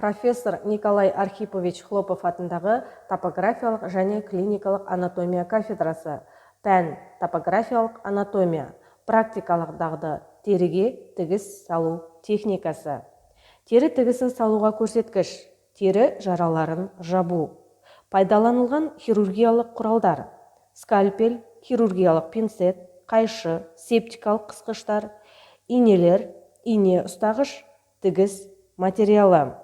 Профессор Николай Архипович Хлопов атындағы топографиялық және клиникалық анатомия кафедрасы. Пән топографиялық анатомия. Практикалық дағды. Теріге тігіс салу техникасы. Тері тігісін салуға көрсеткіш. Тері жараларын жабу. Пайдаланылған хирургиялық құралдар. Скальпель, хирургиялық пинцет, қайшы, септикалық қысқыштар, инелер, ине ұстағыш, тігіс материалы.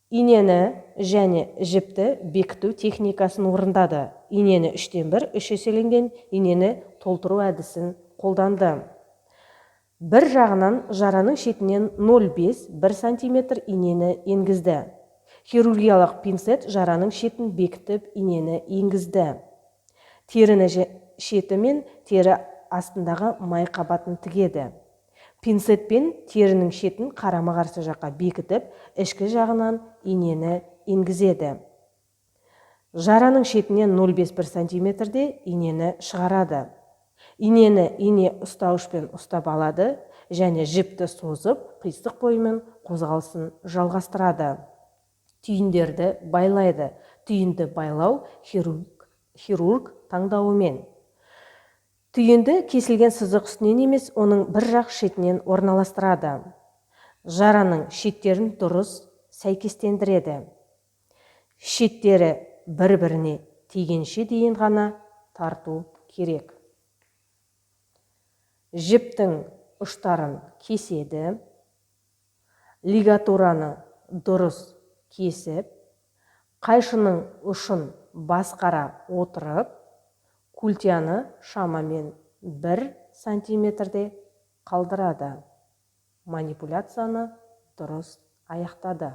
Инені және жіпті бекіту техникасын орындады. Инені 3/1 3 еселенген инені толтыру әдісін қолданды. Бір жағынан жараның шетінен 0,5-1 см инені енгізді. Хирургиялық пинцет жараның шетін бекітіп инені енгізді. Теріні шеті мен тері астындағы май қабатын тігеді. Пинцетпен терінің шетін қарама-қарсы жаққа бекітіп, ішкі жағынан инені енгізеді. Жараның шетінен 0,5-1 см инені шығарады. Инені ине ұстауышпен ұстап алады және жіпті созып, қисық бойымен қозғалысын жалғастырады. Түйіндерді байлайды. Түйінді байлау хирург таңдауымен. Түйінді кесілген сызық үстінен емес, оның бір жақ шетінен орналастырады. Жараның шеттерін дұрыс сәйкестендіреді. Шеттері бір-біріне тигенше дейін ғана тарту керек. Жіптің ұштарын кеседі. Лигатураны дұрыс кесіп, қайшының ұшын басқара отырып, культяны шамамен 1 см қалдырады. Манипуляцияны дұрыс аяқтады.